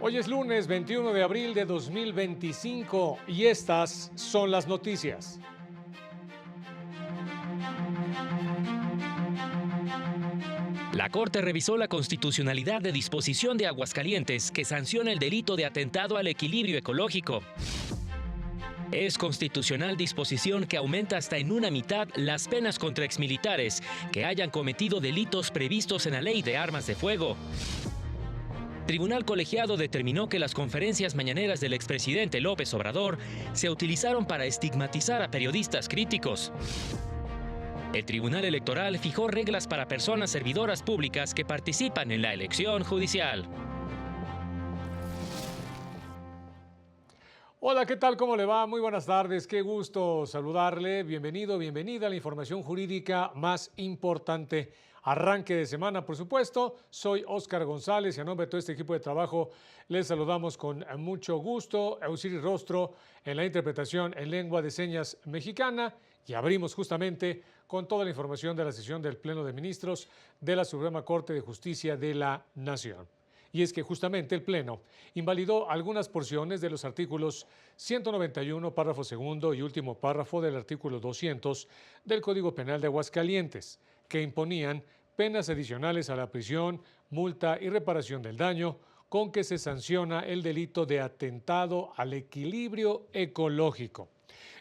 Hoy es lunes 21 de abril de 2025 y estas son las noticias. La Corte revisó la constitucionalidad de disposición de Aguascalientes que sanciona el delito de atentado al equilibrio ecológico. Es constitucional disposición que aumenta hasta en una mitad las penas contra exmilitares que hayan cometido delitos previstos en la Ley de Armas de Fuego. Tribunal colegiado determinó que las conferencias mañaneras del expresidente López Obrador se utilizaron para estigmatizar a periodistas críticos. El Tribunal Electoral fijó reglas para personas servidoras públicas que participan en la elección judicial. Hola, ¿qué tal? ¿Cómo le va? Muy buenas tardes, qué gusto saludarle. Bienvenido, bienvenida a la información jurídica más importante. Arranque de semana, por supuesto. Soy Óscar González y a nombre de todo este equipo de trabajo les saludamos con mucho gusto. Eusiris Rostro en la interpretación en lengua de señas mexicana y abrimos justamente con toda la información de la sesión del Pleno de Ministros de la Suprema Corte de Justicia de la Nación. Y es que justamente el Pleno invalidó algunas porciones de los artículos 191, párrafo segundo y último párrafo del artículo 200 del Código Penal de Aguascalientes, que imponían penas adicionales a la prisión, multa y reparación del daño con que se sanciona el delito de atentado al equilibrio ecológico.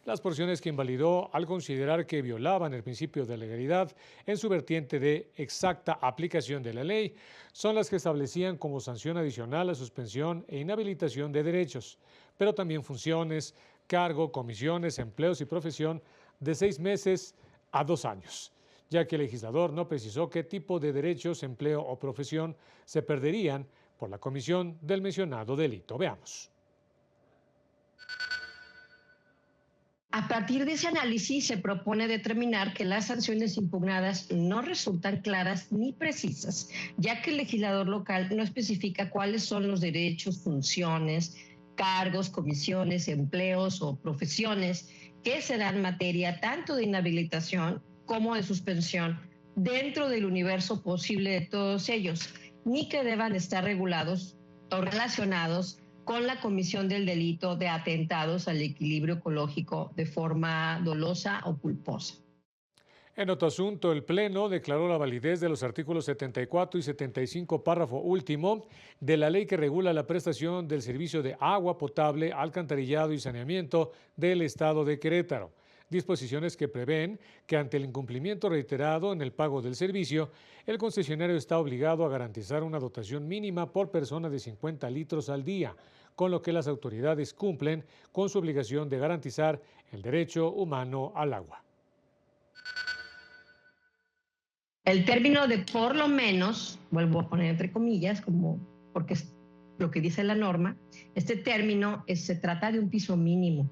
Las porciones que invalidó al considerar que violaban el principio de legalidad en su vertiente de exacta aplicación de la ley son las que establecían como sanción adicional la suspensión e inhabilitación de derechos, pero también funciones, cargo, comisiones, empleos y profesión de 6 meses a 2 años, ya que el legislador no precisó qué tipo de derechos, empleo o profesión se perderían por la comisión del mencionado delito. Veamos. A partir de ese análisis se propone determinar que las sanciones impugnadas no resultan claras ni precisas, ya que el legislador local no especifica cuáles son los derechos, funciones, cargos, comisiones, empleos o profesiones que serán materia tanto de inhabilitación como de suspensión dentro del universo posible de todos ellos, ni que deban estar regulados o relacionados con la comisión del delito de atentados al equilibrio ecológico de forma dolosa o culposa. En otro asunto, el Pleno declaró la validez de los artículos 74 y 75, párrafo último, de la ley que regula la prestación del servicio de agua potable, alcantarillado y saneamiento del Estado de Querétaro. Disposiciones que prevén que ante el incumplimiento reiterado en el pago del servicio, el concesionario está obligado a garantizar una dotación mínima por persona de 50 litros al día, con lo que las autoridades cumplen con su obligación de garantizar el derecho humano al agua. El término de por lo menos, vuelvo a poner entre comillas, como porque es lo que dice la norma, este término se trata de un piso mínimo.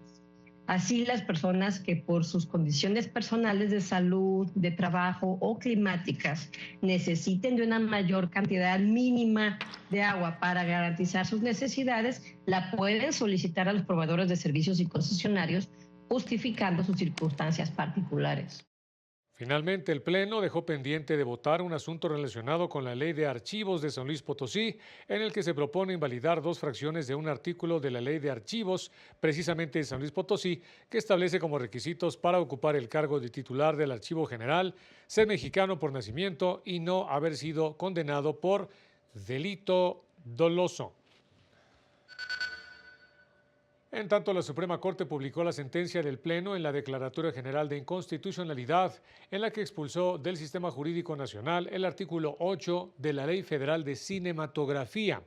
Así las personas que por sus condiciones personales de salud, de trabajo o climáticas necesiten de una mayor cantidad mínima de agua para garantizar sus necesidades, la pueden solicitar a los proveedores de servicios y concesionarios justificando sus circunstancias particulares. Finalmente, el Pleno dejó pendiente de votar un asunto relacionado con la Ley de Archivos de San Luis Potosí, en el que se propone invalidar 2 fracciones de un artículo de la Ley de Archivos, precisamente de San Luis Potosí, que establece como requisitos para ocupar el cargo de titular del Archivo General, ser mexicano por nacimiento y no haber sido condenado por delito doloso. En tanto, la Suprema Corte publicó la sentencia del Pleno en la Declaratoria General de Inconstitucionalidad, en la que expulsó del sistema jurídico nacional el artículo 8 de la Ley Federal de Cinematografía.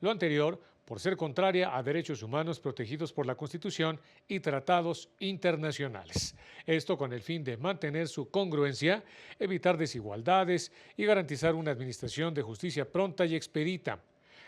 Lo anterior, por ser contraria a derechos humanos protegidos por la Constitución y tratados internacionales. Esto con el fin de mantener su congruencia, evitar desigualdades y garantizar una administración de justicia pronta y expedita.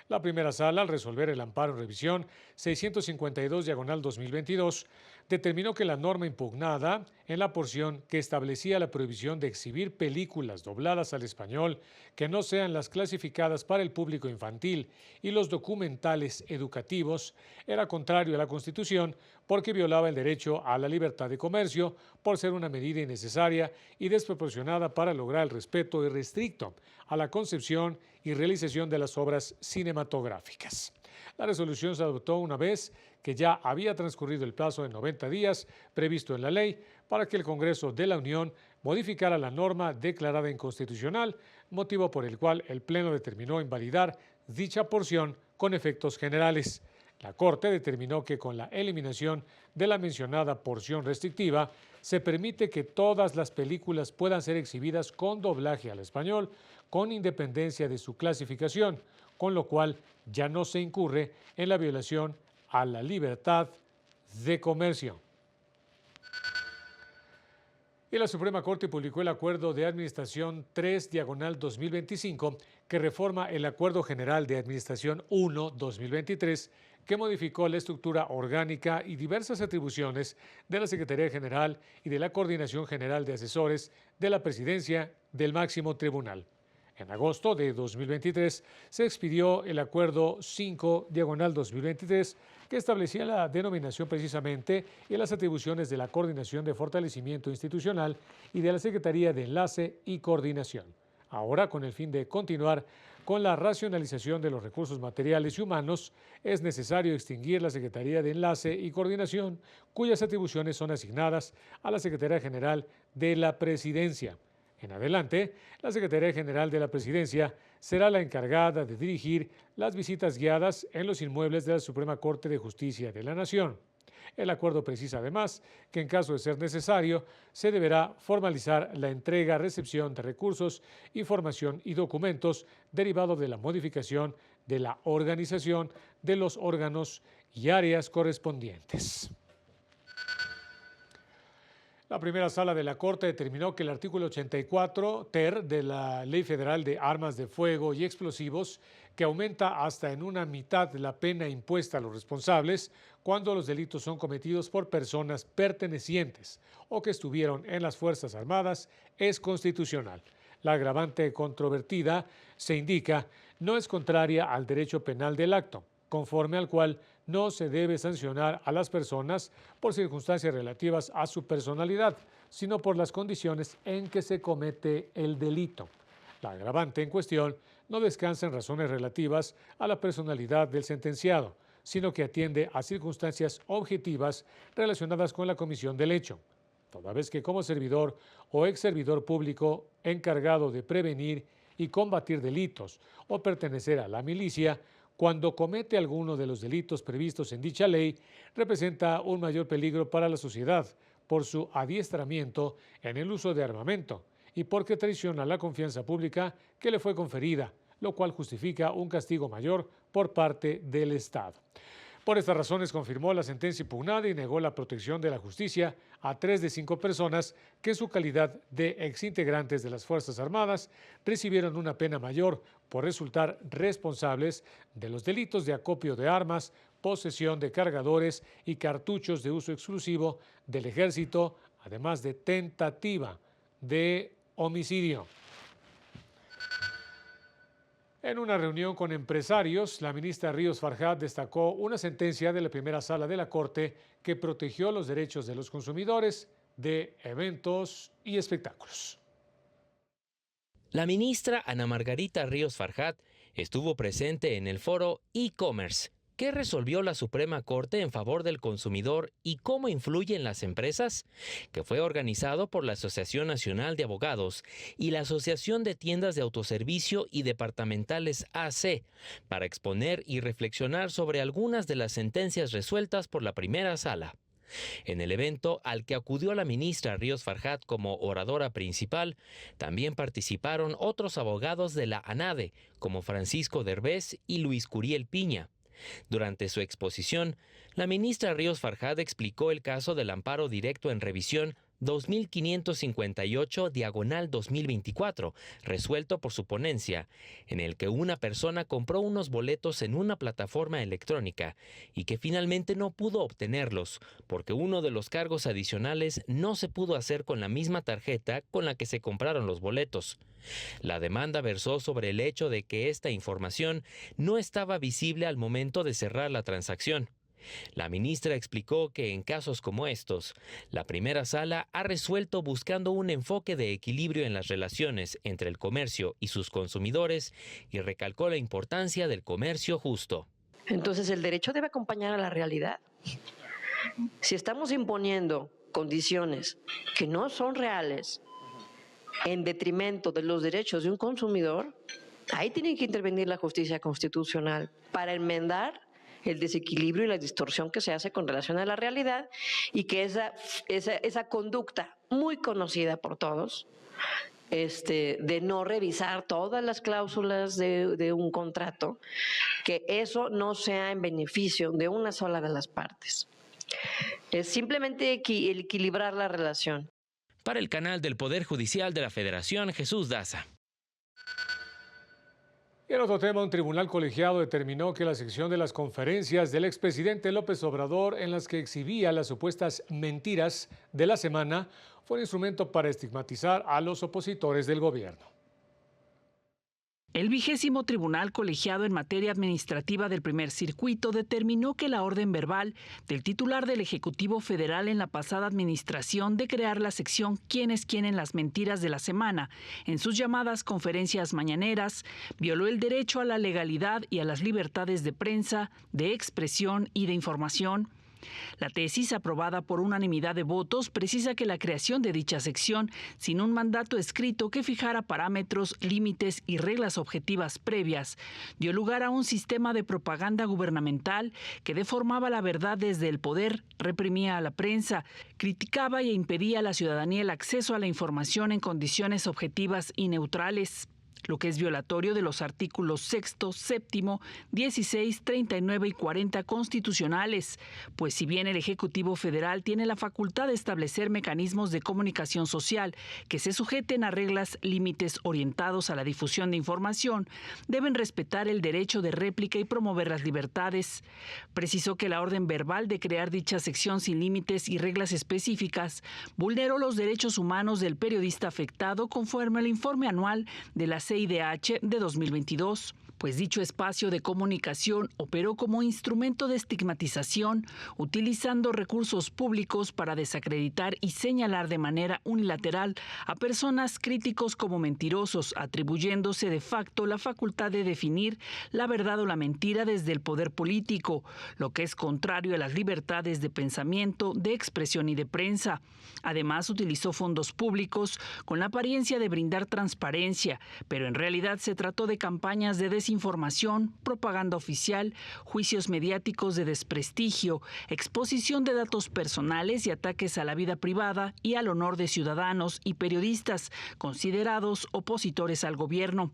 La primera sala, al resolver el amparo en revisión 652/2022, determinó que la norma impugnada en la porción que establecía la prohibición de exhibir películas dobladas al español que no sean las clasificadas para el público infantil y los documentales educativos era contrario a la Constitución porque violaba el derecho a la libertad de comercio por ser una medida innecesaria y desproporcionada para lograr el respeto irrestricto a la concepción y realización de las obras cinematográficas. La resolución se adoptó una vez que ya había transcurrido el plazo de 90 días previsto en la ley para que el Congreso de la Unión modificara la norma declarada inconstitucional, motivo por el cual el Pleno determinó invalidar dicha porción con efectos generales. La Corte determinó que con la eliminación de la mencionada porción restrictiva, se permite que todas las películas puedan ser exhibidas con doblaje al español, con independencia de su clasificación, con lo cual ya no se incurre en la violación a la libertad de comercio. Y la Suprema Corte publicó el Acuerdo de Administración 3/2025, que reforma el Acuerdo General de Administración 1/2023, que modificó la estructura orgánica y diversas atribuciones de la Secretaría General y de la Coordinación General de Asesores de la Presidencia del Máximo Tribunal. En agosto de 2023 se expidió el Acuerdo 5/2023, que establecía la denominación precisamente y las atribuciones de la Coordinación de Fortalecimiento Institucional y de la Secretaría de Enlace y Coordinación. Ahora, con el fin de continuar con la racionalización de los recursos materiales y humanos, es necesario extinguir la Secretaría de Enlace y Coordinación, cuyas atribuciones son asignadas a la Secretaría General de la Presidencia. En adelante, la Secretaría General de la Presidencia será la encargada de dirigir las visitas guiadas en los inmuebles de la Suprema Corte de Justicia de la Nación. El acuerdo precisa además que en caso de ser necesario, se deberá formalizar la entrega, recepción de recursos, información y documentos derivados de la modificación de la organización de los órganos y áreas correspondientes. La primera sala de la Corte determinó que el artículo 84 ter de la Ley Federal de Armas de Fuego y Explosivos, que aumenta hasta en una mitad la pena impuesta a los responsables cuando los delitos son cometidos por personas pertenecientes o que estuvieron en las Fuerzas Armadas, es constitucional. La agravante controvertida, se indica, no es contraria al derecho penal del acto, conforme al cual no se debe sancionar a las personas por circunstancias relativas a su personalidad, sino por las condiciones en que se comete el delito. La agravante en cuestión no descansa en razones relativas a la personalidad del sentenciado, sino que atiende a circunstancias objetivas relacionadas con la comisión del hecho, toda vez que como servidor o ex servidor público encargado de prevenir y combatir delitos o pertenecer a la milicia, cuando comete alguno de los delitos previstos en dicha ley, representa un mayor peligro para la sociedad por su adiestramiento en el uso de armamento y porque traiciona la confianza pública que le fue conferida, lo cual justifica un castigo mayor por parte del Estado. Por estas razones confirmó la sentencia impugnada y negó la protección de la justicia a 3 de 5 personas que en su calidad de exintegrantes de las Fuerzas Armadas recibieron una pena mayor por resultar responsables de los delitos de acopio de armas, posesión de cargadores y cartuchos de uso exclusivo del Ejército, además de tentativa de homicidio. En una reunión con empresarios, la ministra Ríos Farjat destacó una sentencia de la primera sala de la Corte que protegió los derechos de los consumidores de eventos y espectáculos. La ministra Ana Margarita Ríos Farjat estuvo presente en el foro e-commerce. ¿Qué resolvió la Suprema Corte en favor del consumidor y cómo influye en las empresas? Que fue organizado por la Asociación Nacional de Abogados y la Asociación de Tiendas de Autoservicio y Departamentales AC, para exponer y reflexionar sobre algunas de las sentencias resueltas por la primera sala. En el evento, al que acudió la ministra Ríos Farjat como oradora principal, también participaron otros abogados de la ANADE, como Francisco Derbez y Luis Curiel Piña. Durante su exposición, la ministra Ríos Farjat explicó el caso del amparo directo en revisión 2558/2024, resuelto por su ponencia, en el que una persona compró unos boletos en una plataforma electrónica y que finalmente no pudo obtenerlos porque uno de los cargos adicionales no se pudo hacer con la misma tarjeta con la que se compraron los boletos. La demanda versó sobre el hecho de que esta información no estaba visible al momento de cerrar la transacción. La ministra explicó que en casos como estos, la primera sala ha resuelto buscando un enfoque de equilibrio en las relaciones entre el comercio y sus consumidores y recalcó la importancia del comercio justo. Entonces, el derecho debe acompañar a la realidad. Si estamos imponiendo condiciones que no son reales en detrimento de los derechos de un consumidor, ahí tiene que intervenir la justicia constitucional para enmendar el desequilibrio y la distorsión que se hace con relación a la realidad, y que esa conducta muy conocida por todos, de no revisar todas las cláusulas de un contrato, que eso no sea en beneficio de una sola de las partes. Es simplemente el equilibrar la relación. Para el canal del Poder Judicial de la Federación, Jesús Daza. Y en otro tema, un tribunal colegiado determinó que la sección de las conferencias del expresidente López Obrador, en las que exhibía las supuestas mentiras de la semana, fue un instrumento para estigmatizar a los opositores del gobierno. El 20º Tribunal Colegiado en Materia Administrativa del Primer Circuito determinó que la orden verbal del titular del Ejecutivo Federal en la pasada administración de crear la sección ¿Quiénes quieren las mentiras de la semana? En sus llamadas conferencias mañaneras, violó el derecho a la legalidad y a las libertades de prensa, de expresión y de información. La tesis, aprobada por unanimidad de votos, precisa que la creación de dicha sección, sin un mandato escrito que fijara parámetros, límites y reglas objetivas previas, dio lugar a un sistema de propaganda gubernamental que deformaba la verdad desde el poder, reprimía a la prensa, criticaba e impedía a la ciudadanía el acceso a la información en condiciones objetivas y neutrales, lo que es violatorio de los artículos 6º, 7º, 16, 39 y 40 constitucionales, pues si bien el Ejecutivo Federal tiene la facultad de establecer mecanismos de comunicación social que se sujeten a reglas límites orientados a la difusión de información, deben respetar el derecho de réplica y promover las libertades. Precisó que la orden verbal de crear dicha sección sin límites y reglas específicas vulneró los derechos humanos del periodista afectado conforme al informe anual de la CIDH de 2022, pues dicho espacio de comunicación operó como instrumento de estigmatización, utilizando recursos públicos para desacreditar y señalar de manera unilateral a personas críticos como mentirosos, atribuyéndose de facto la facultad de definir la verdad o la mentira desde el poder político, lo que es contrario a las libertades de pensamiento, de expresión y de prensa. Además, utilizó fondos públicos con la apariencia de brindar transparencia, pero en realidad se trató de campañas de desinformación, propaganda oficial, juicios mediáticos de desprestigio, exposición de datos personales y ataques a la vida privada y al honor de ciudadanos y periodistas considerados opositores al gobierno.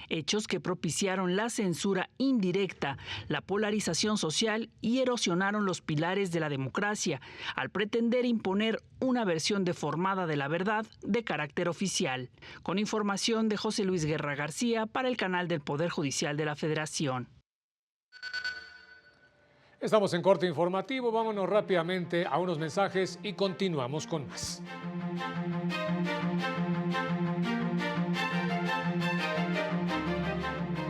Hechos que propiciaron la censura indirecta, la polarización social y erosionaron los pilares de la democracia, al pretender imponer una versión deformada de la verdad de carácter oficial. Con información de José Luis Guerra García para el canal del Poder Judicial de la Federación. Estamos en corte informativo, vámonos rápidamente a unos mensajes y continuamos con más.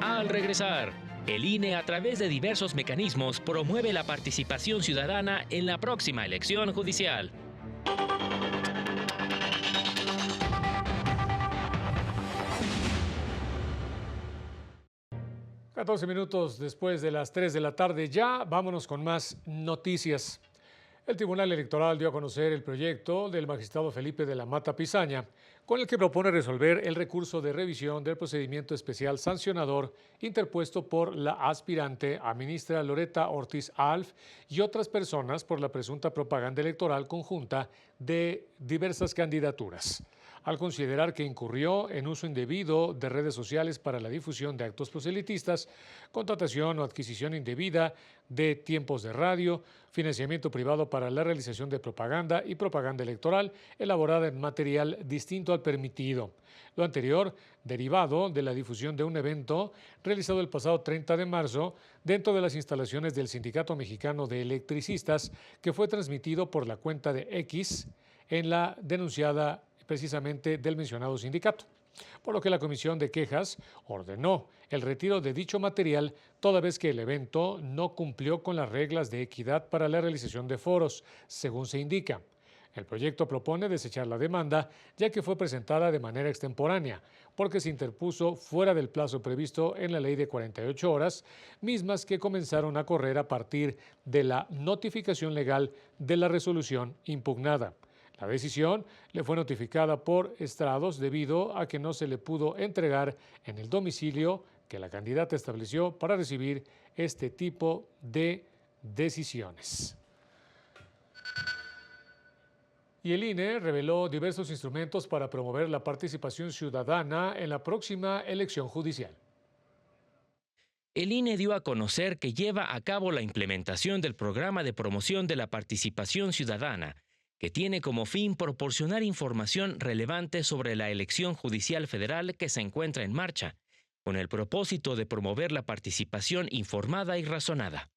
Al regresar, el INE, a través de diversos mecanismos, promueve la participación ciudadana en la próxima elección judicial. 14 minutos después de las 3 de la tarde ya, vámonos con más noticias. El Tribunal Electoral dio a conocer el proyecto del magistrado Felipe de la Mata Pizaña, con el que propone resolver el recurso de revisión del procedimiento especial sancionador interpuesto por la aspirante a ministra Loretta Ortiz Alf y otras personas por la presunta propaganda electoral conjunta de diversas candidaturas, al considerar que incurrió en uso indebido de redes sociales para la difusión de actos proselitistas, contratación o adquisición indebida de tiempos de radio, financiamiento privado para la realización de propaganda y propaganda electoral elaborada en material distinto al permitido. Lo anterior, derivado de la difusión de un evento realizado el pasado 30 de marzo dentro de las instalaciones del Sindicato Mexicano de Electricistas, que fue transmitido por la cuenta de X en la denunciada precisamente del mencionado sindicato, por lo que la Comisión de Quejas ordenó el retiro de dicho material toda vez que el evento no cumplió con las reglas de equidad para la realización de foros, según se indica. El proyecto propone desechar la demanda, ya que fue presentada de manera extemporánea, porque se interpuso fuera del plazo previsto en la ley de 48 horas, mismas que comenzaron a correr a partir de la notificación legal de la resolución impugnada. La decisión le fue notificada por estrados debido a que no se le pudo entregar en el domicilio que la candidata estableció para recibir este tipo de decisiones. Y el INE reveló diversos instrumentos para promover la participación ciudadana en la próxima elección judicial. El INE dio a conocer que lleva a cabo la implementación del programa de promoción de la participación ciudadana, que tiene como fin proporcionar información relevante sobre la elección judicial federal que se encuentra en marcha, con el propósito de promover la participación informada y razonada.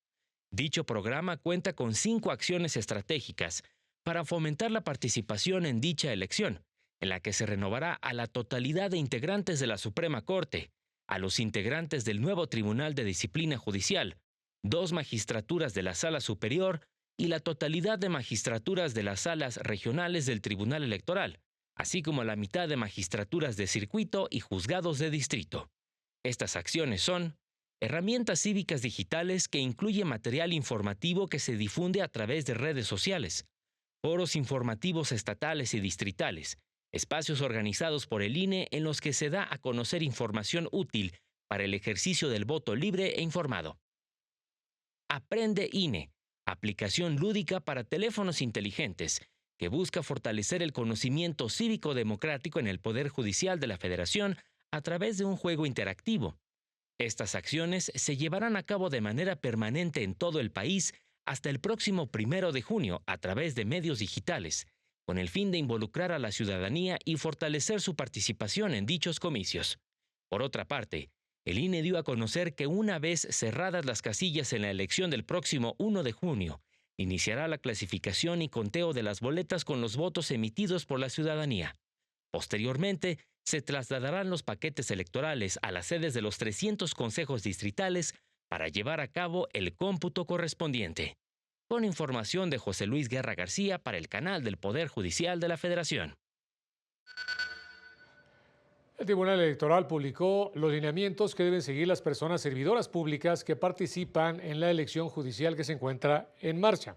Dicho programa cuenta con 5 acciones estratégicas para fomentar la participación en dicha elección, en la que se renovará a la totalidad de integrantes de la Suprema Corte, a los integrantes del nuevo Tribunal de Disciplina Judicial, 2 magistraturas de la Sala Superior y la totalidad de magistraturas de las salas regionales del Tribunal Electoral, así como la mitad de magistraturas de circuito y juzgados de distrito. Estas acciones son herramientas cívicas digitales que incluye material informativo que se difunde a través de redes sociales, foros informativos estatales y distritales, espacios organizados por el INE en los que se da a conocer información útil para el ejercicio del voto libre e informado. Aprende INE, aplicación lúdica para teléfonos inteligentes, que busca fortalecer el conocimiento cívico-democrático en el Poder Judicial de la Federación a través de un juego interactivo. Estas acciones se llevarán a cabo de manera permanente en todo el país hasta el próximo 1 de junio a través de medios digitales, con el fin de involucrar a la ciudadanía y fortalecer su participación en dichos comicios. Por otra parte, el INE dio a conocer que una vez cerradas las casillas en la elección del próximo 1 de junio, iniciará la clasificación y conteo de las boletas con los votos emitidos por la ciudadanía. Posteriormente, se trasladarán los paquetes electorales a las sedes de los 300 consejos distritales para llevar a cabo el cómputo correspondiente. Con información de José Luis Guerra García para el canal del Poder Judicial de la Federación. El Tribunal Electoral publicó los lineamientos que deben seguir las personas servidoras públicas que participan en la elección judicial que se encuentra en marcha.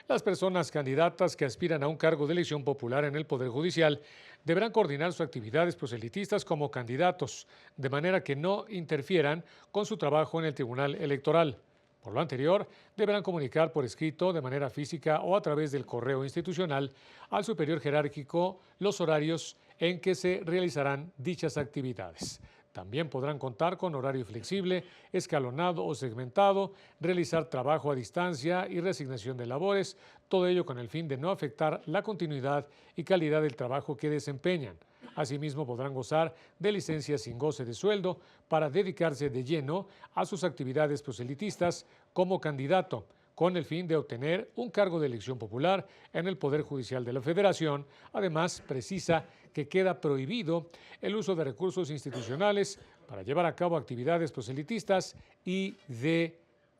Las personas candidatas que aspiran a un cargo de elección popular en el Poder Judicial deberán coordinar sus actividades proselitistas como candidatos, de manera que no interfieran con su trabajo en el Tribunal Electoral. Por lo anterior, deberán comunicar por escrito, de manera física o a través del correo institucional, al superior jerárquico los horarios en que se realizarán dichas actividades. También podrán contar con horario flexible, escalonado o segmentado, realizar trabajo a distancia y reasignación de labores, todo ello con el fin de no afectar la continuidad y calidad del trabajo que desempeñan. Asimismo, podrán gozar de licencias sin goce de sueldo para dedicarse de lleno a sus actividades proselitistas como candidato, con el fin de obtener un cargo de elección popular en el Poder Judicial de la Federación. Además, precisa que queda prohibido el uso de recursos institucionales para llevar a cabo actividades proselitistas y de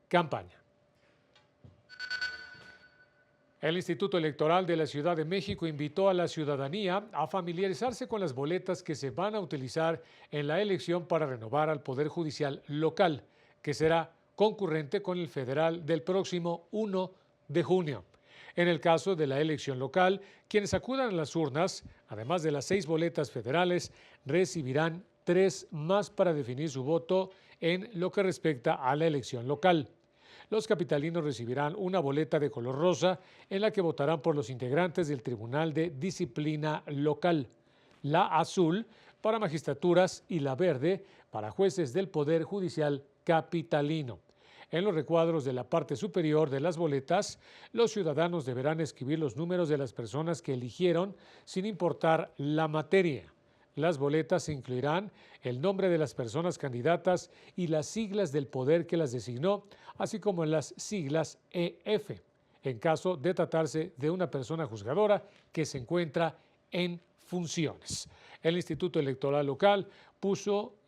campaña. El Instituto Electoral de la Ciudad de México invitó a la ciudadanía a familiarizarse con las boletas que se van a utilizar en la elección para renovar al Poder Judicial local, que será concurrente con el federal del próximo 1 de junio. En el caso de la elección local, quienes acudan a las urnas, además de las 6 boletas federales, recibirán 3 más para definir su voto en lo que respecta a la elección local. Los capitalinos recibirán una boleta de color rosa en la que votarán por los integrantes del Tribunal de Disciplina Local, la azul para magistraturas y la verde para jueces del Poder Judicial capitalino. En los recuadros de la parte superior de las boletas, los ciudadanos deberán escribir los números de las personas que eligieron sin importar la materia. Las boletas incluirán el nombre de las personas candidatas y las siglas del poder que las designó, así como las siglas EF, en caso de tratarse de una persona juzgadora que se encuentra en funciones. El Instituto Electoral Local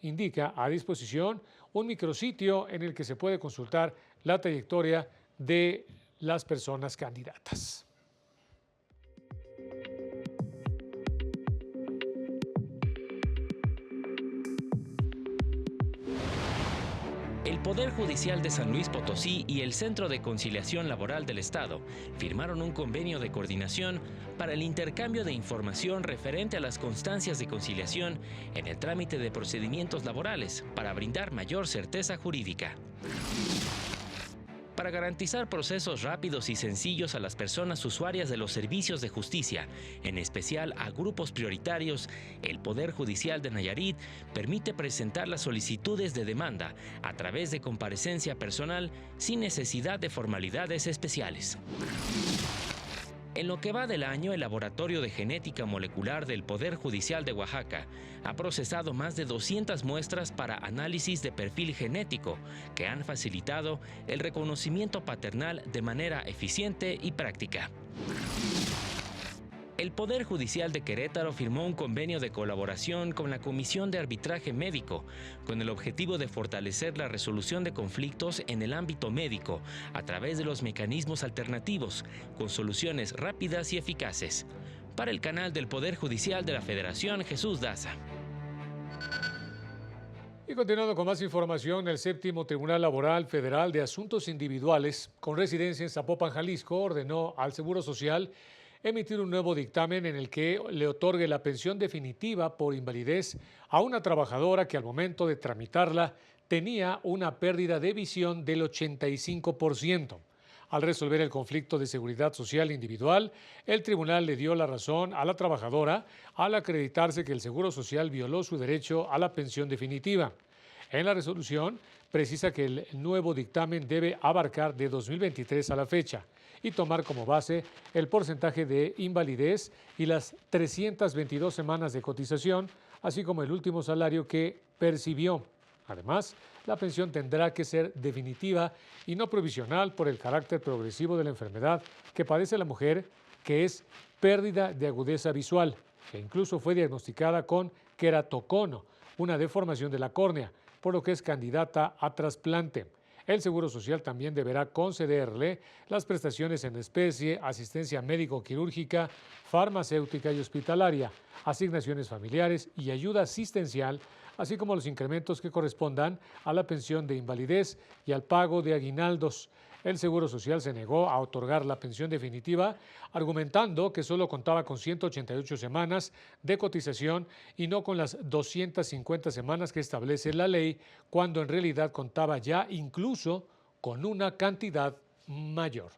indica a disposición un micrositio en el que se puede consultar la trayectoria de las personas candidatas. El Poder Judicial de San Luis Potosí y el Centro de Conciliación Laboral del Estado firmaron un convenio de coordinación para el intercambio de información referente a las constancias de conciliación en el trámite de procedimientos laborales para brindar mayor certeza jurídica. Para garantizar procesos rápidos y sencillos a las personas usuarias de los servicios de justicia, en especial a grupos prioritarios, el Poder Judicial de Nayarit permite presentar las solicitudes de demanda a través de comparecencia personal sin necesidad de formalidades especiales. En lo que va del año, el Laboratorio de Genética Molecular del Poder Judicial de Oaxaca ha procesado más de 200 muestras para análisis de perfil genético que han facilitado el reconocimiento paternal de manera eficiente y práctica. El Poder Judicial de Querétaro firmó un convenio de colaboración con la Comisión de Arbitraje Médico, con el objetivo de fortalecer la resolución de conflictos en el ámbito médico a través de los mecanismos alternativos, con soluciones rápidas y eficaces. Para el canal del Poder Judicial de la Federación, Jesús Daza. Y continuando con más información, el Séptimo Tribunal Laboral Federal de Asuntos Individuales, con residencia en Zapopan, Jalisco, ordenó al Seguro Social emitir un nuevo dictamen en el que le otorgue la pensión definitiva por invalidez a una trabajadora que al momento de tramitarla tenía una pérdida de visión del 85%. Al resolver el conflicto de seguridad social individual, el tribunal le dio la razón a la trabajadora al acreditarse que el Seguro Social violó su derecho a la pensión definitiva. En la resolución precisa que el nuevo dictamen debe abarcar de 2023 a la fecha y tomar como base el porcentaje de invalidez y las 322 semanas de cotización, así como el último salario que percibió. Además, la pensión tendrá que ser definitiva y no provisional por el carácter progresivo de la enfermedad que padece la mujer, que es pérdida de agudeza visual, que incluso fue diagnosticada con queratocono, una deformación de la córnea, por lo que es candidata a trasplante. El Seguro Social también deberá concederle las prestaciones en especie, asistencia médico-quirúrgica, farmacéutica y hospitalaria, asignaciones familiares y ayuda asistencial, así como los incrementos que correspondan a la pensión de invalidez y al pago de aguinaldos. El Seguro Social se negó a otorgar la pensión definitiva, argumentando que solo contaba con 188 semanas de cotización y no con las 250 semanas que establece la ley, cuando en realidad contaba ya incluso con una cantidad mayor.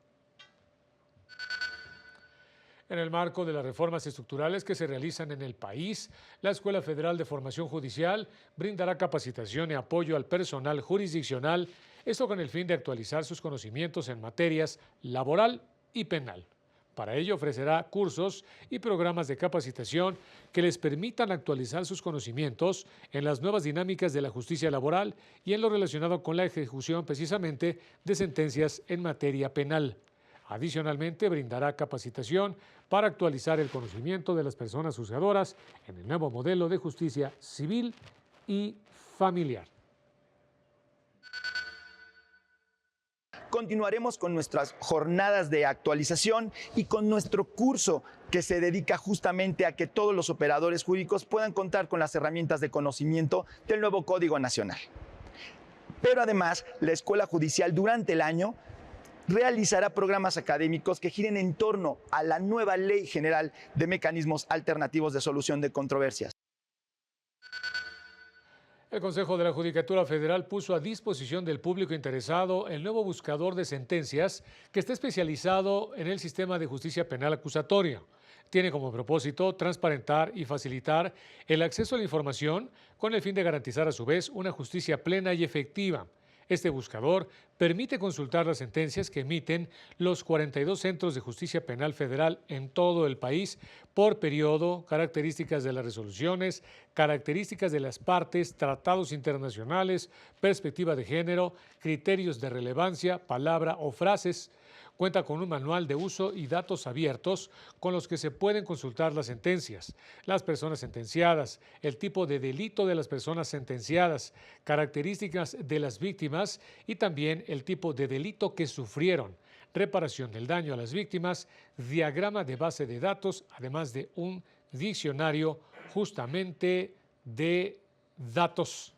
En el marco de las reformas estructurales que se realizan en el país, la Escuela Federal de Formación Judicial brindará capacitación y apoyo al personal jurisdiccional, esto con el fin de actualizar sus conocimientos en materias laboral y penal. Para ello ofrecerá cursos y programas de capacitación que les permitan actualizar sus conocimientos en las nuevas dinámicas de la justicia laboral y en lo relacionado con la ejecución precisamente de sentencias en materia penal. Adicionalmente, brindará capacitación para actualizar el conocimiento de las personas juzgadoras en el nuevo modelo de justicia civil y familiar. Continuaremos con nuestras jornadas de actualización y con nuestro curso que se dedica justamente a que todos los operadores jurídicos puedan contar con las herramientas de conocimiento del nuevo Código Nacional. Pero además, la Escuela Judicial durante el año realizará programas académicos que giren en torno a la nueva Ley General de Mecanismos Alternativos de Solución de Controversias. El Consejo de la Judicatura Federal puso a disposición del público interesado el nuevo buscador de sentencias que está especializado en el sistema de justicia penal acusatoria. Tiene como propósito transparentar y facilitar el acceso a la información con el fin de garantizar a su vez una justicia plena y efectiva. Este buscador permite consultar las sentencias que emiten los 42 centros de justicia penal federal en todo el país por periodo, características de las resoluciones, características de las partes, tratados internacionales, perspectiva de género, criterios de relevancia, palabra o frases. Cuenta con un manual de uso y datos abiertos con los que se pueden consultar las sentencias, las personas sentenciadas, el tipo de delito de las personas sentenciadas, características de las víctimas y también el tipo de delito que sufrieron, reparación del daño a las víctimas, diagrama de base de datos, además de un diccionario justamente de datos.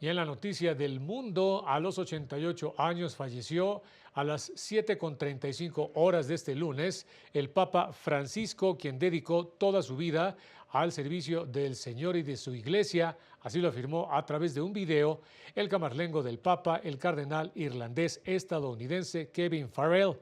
Y en la noticia del mundo, a los 88 años falleció a las 7:35 horas de este lunes el Papa Francisco, quien dedicó toda su vida al servicio del Señor y de su iglesia. Así lo afirmó a través de un video el camarlengo del Papa, el cardenal irlandés estadounidense Kevin Farrell.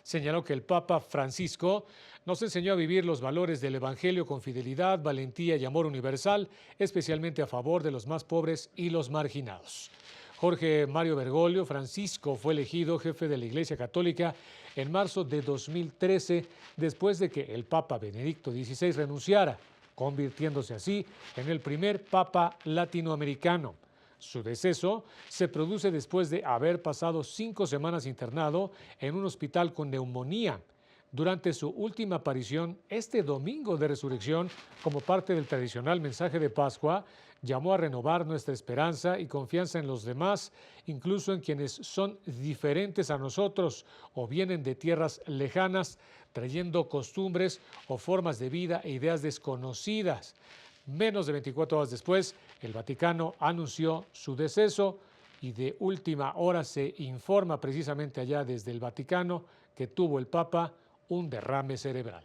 Señaló que el Papa Francisco nos enseñó a vivir los valores del Evangelio con fidelidad, valentía y amor universal, especialmente a favor de los más pobres y los marginados. Jorge Mario Bergoglio Francisco fue elegido jefe de la Iglesia Católica en marzo de 2013, después de que el Papa Benedicto XVI renunciara, convirtiéndose así en el primer Papa latinoamericano. Su deceso se produce después de haber pasado 5 semanas internado en un hospital con neumonía. Durante su última aparición, este domingo de resurrección, como parte del tradicional mensaje de Pascua, llamó a renovar nuestra esperanza y confianza en los demás, incluso en quienes son diferentes a nosotros o vienen de tierras lejanas, trayendo costumbres o formas de vida e ideas desconocidas. Menos de 24 horas después, el Vaticano anunció su deceso y de última hora se informa precisamente allá desde el Vaticano que tuvo el Papa un derrame cerebral.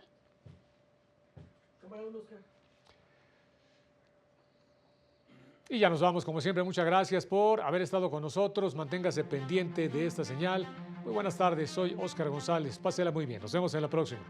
Y ya nos vamos, como siempre, muchas gracias por haber estado con nosotros. Manténgase pendiente de esta señal. Muy buenas tardes, soy Óscar González. Pásela muy bien. Nos vemos en la próxima.